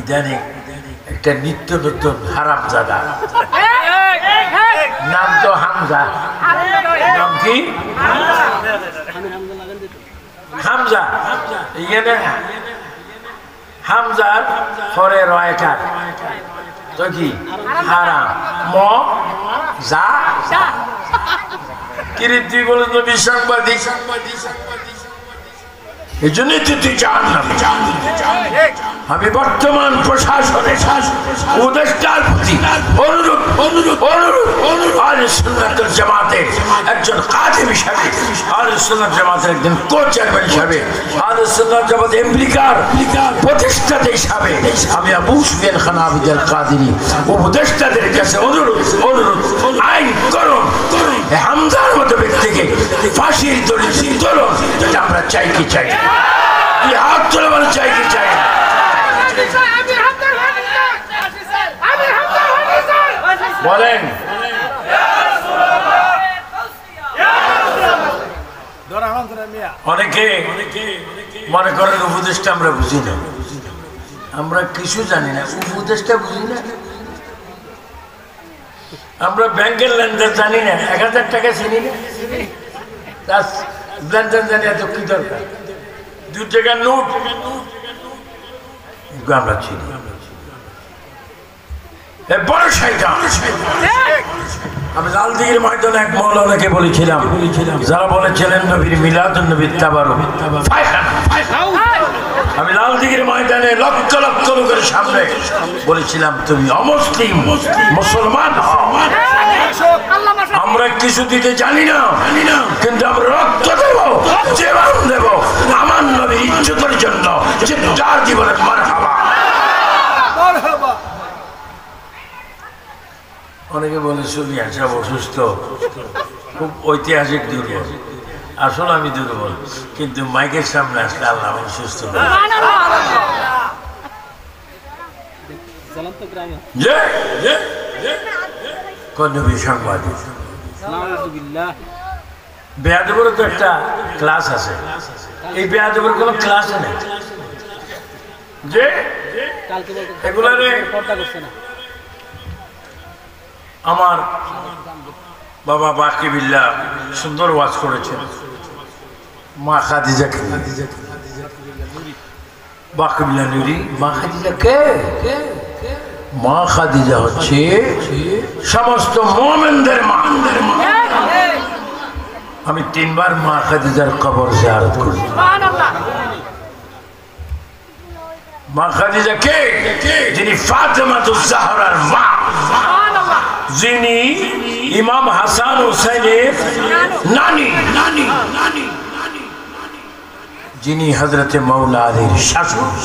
ইদানিং একটা নিত্য নতুন হারামজাদা, নাম তো হামজা, নাম কি হামজা, এখানে হামজার পরে রয়কার তো কি হারাম ম যা কীর্তি বলেন নবী সাংবাদিক, এই জন্যই তুই জানলাম আমি বর্তমান প্রশাসনের উপদেষ্টার প্রতি আহলে সুন্নাত ওয়াল জামাতের একজন কাদিম হিসাবে, আহলে সুন্নাত জামাতের একজন কো-চেয়ারম্যান হিসাবে, আহলে সুন্নাত জামাত আমেরিকার প্রতিষ্ঠাতা হিসাবে আমি আবু সুফিয়ান খান আবিদ আল কাদেরী উপদেষ্টাদের কাছে অনুরোধ আইন করুন হামজার মতো ব্যক্তিকে ফাঁসির দড়ি তোলুন। যেটা আমরা চাই কি চাই, হাত তুলে বলে চাই কি চাই না। বলেন অনেকে মনে করেন উপদেশটা আমরা বুঝি না, আমরা কিছু জানি না, উপদেশটা বুঝি না। আমরা ব্যাংকের লেনদেন জানি না, 1000 টাকা চিনি না, লেনদেন জানি এত কি দরকার, 2 টাকার নোট আমরা চিনি। আমি লালদিঘির ময়দানে এক মৌলানাকে বলেছিলাম, যারা বলেছিলেন নবীর মিলাদুন নবীর তাবারুক, আমি লালদিঘির ময়দানে লক্ষ লক্ষ লোকের সামনে বলেছিলাম তুমি অমুসলিম, মুসলমান হও। আমরা কিছু দিতে জানি না, কিন্তু আমরা রক্ত দেব, জীবন দেব আমার নবীর ইজ্জতের জন্য, যার জীবনের মারহাবা। অনেকে বলে সুফিয়া সাহেব অসুস্থ, খুব ঐতিহাসিক দুর্বল। আসলে আমি দুর্বল, কিন্তু মাইকের সামনে আসলে আল্লাহ আমাকে সুস্থ করে। সাংবাদিক বেয়াদবের তো একটা ক্লাস আছে, এই বেয়াদবের কোনো ক্লাস নেই যে এগুলারে আমার বাবা বাকি বিল্লাহ সুন্দর ওয়াজ করেছেন। মা খাদিজা বাকি বিল্লাহ নুরি, মা খাদিজা কে? মা খাদিজা হচ্ছে সমস্ত মুমিনদের মা। আমি 3 বার মা খাদিজার কবর জিয়ারত করি। মা খাদিজা কে? যিনি ফাতেমাতুজ জাহরার মা, যিনি ইমাম হাসান হুসাইনের নানি, যিনি হযরতে মাওলা আলীর শাশুড়ি,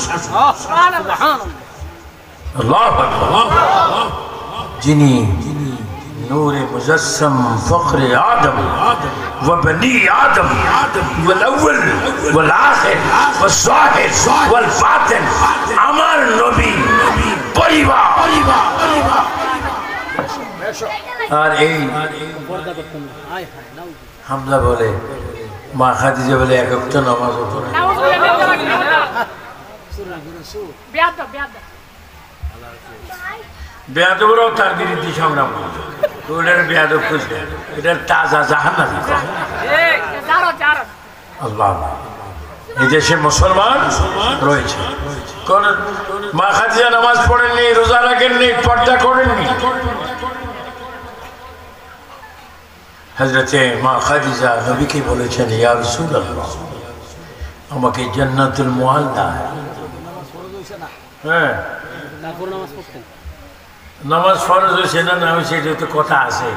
আল্লাহু আকবার, যিনি নূরে মুজাসসাম ফখরে আদম ওয়া বনি আদম ওয়াল আউয়াল ওয়াল আখির ওয়াল যাহির ওয়াল বাতিন, আমার নবী পরিবার। আর এই হামজা বলে, মা খাদিজা বলে এক ওয়াক্ত নামাজ পড়ে। বেয়াদবরাও তার বিরুদ্ধে সংগ্রাম করছে, ওটার বেয়াদব খুঁজবে, এটার তাজা জাহান্নামী। আল্লাহ, এই দেশে মুসলমান রয়েছে, কোন মা খাদিজা নামাজ পড়েননি, রোজা রাখেননি, পর্দা করেননি। হযরতে মা খাদিজা নবীকে বলেছেন, ইয়া রাসূলুল্লাহ আমাকে জান্নাতুল মুআল্লা। হ্যাঁ, নামাজ ফরজ হয়েছে না না হয়েছে এটা তো কথা আছে,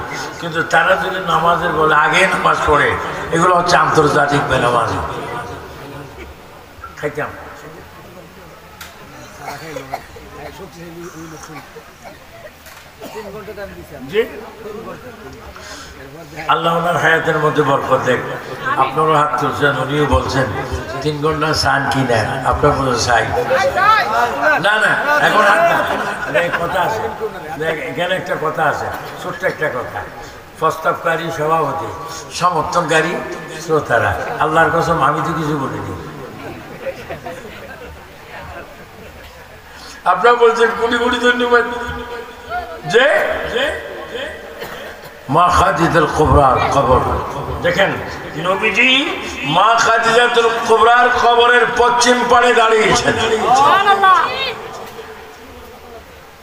কিন্তু তারা যদি নামাজের বলে আগে নামাজ পড়ে, এগুলো হচ্ছে আন্তর্জাতিক বেনামাজ। খাইতাম আল্লাহ ওনার হায়াতের মধ্যে বরকত দেখ। আপনারও হাত তুলছেন, উনিও বলছেন 3 ঘন্টা চান কি নেন, আপনার মতো চাই না। না এখন হাত কথা আছে, এখানে একটা কথা আছে, ছোট্ট একটা কথা। প্রস্তাবকারী সভাপতি, সমর্থনকারী শ্রোতারা, আল্লাহর কসম আমি তো কিছু বলিনি। আপনারা বলছেন কোটি কোটি ধন্যবাদ যে মা খাদিজাতুল কুবরার কবর দেখেন নবীজি মা খাদিজাতুল কুবরার কবরের পশ্চিম পাড়ে দাঁড়িয়েছেন সুবহানাল্লাহ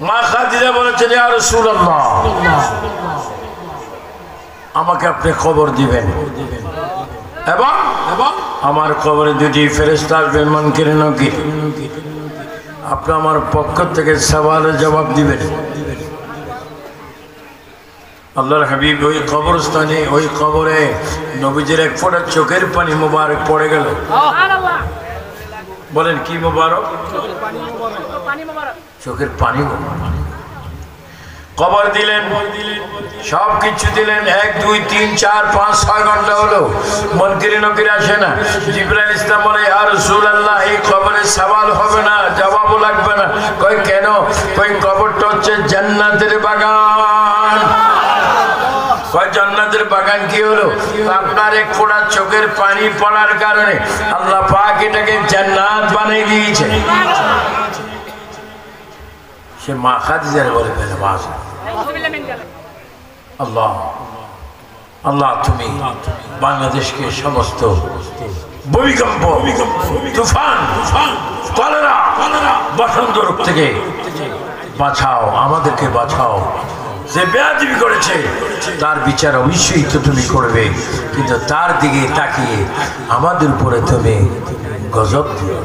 মা খাদিজা বলেছেন ইয়া রাসূলুল্লাহ আমাকে আপনি কবর দিবেন এবং আমার কবরে দুটি ফেরেশতা আসবেন মুনকির নাকির আপনি আমার পক্ষ থেকে সওয়ালের জবাব দিবেন আল্লাহর হাবিব ওই কবরস্থানে ওই কবরে নবীজির এক ফোঁটা চোখের পানি মোবারক পড়ে গেল সুবহানাল্লাহ বলেন কি মোবারক চোখের পানি কবর দিলেন সব কিছু দিলেন 1 2 3 4 5 6 ঘন্টা হলো মুনকির নকির আসে না জিবরাইল ইসলাম বলে ইয়া রাসূলুল্লাহ এই কবরে সওয়াল হবে না জবাবও লাগবে না কই কেন কই কবরটা হচ্ছে জান্নাতের বাগান কই জান্নাতের বাগান কি হলো আপনার এক ফোঁটা চোখের পানি পড়ার কারণে আল্লাহ পাক এটাকে জান্নাত বানিয়ে দিয়েছে সে মা খাদিজার বলে ফেলে আল্লাহ আল্লাহ তুমি বাংলাদেশকে সমস্ত ভূমিকম্প তুফান কলেরা বসন্ত রোগ থেকে বাঁচাও আমাদেরকে বাঁচাও যে বেয়াদবি করেছে তার বিচার অবশ্যই তো তুমি করবে কিন্তু তার দিকে তাকিয়ে আমাদের উপরে তুমি গজব দিও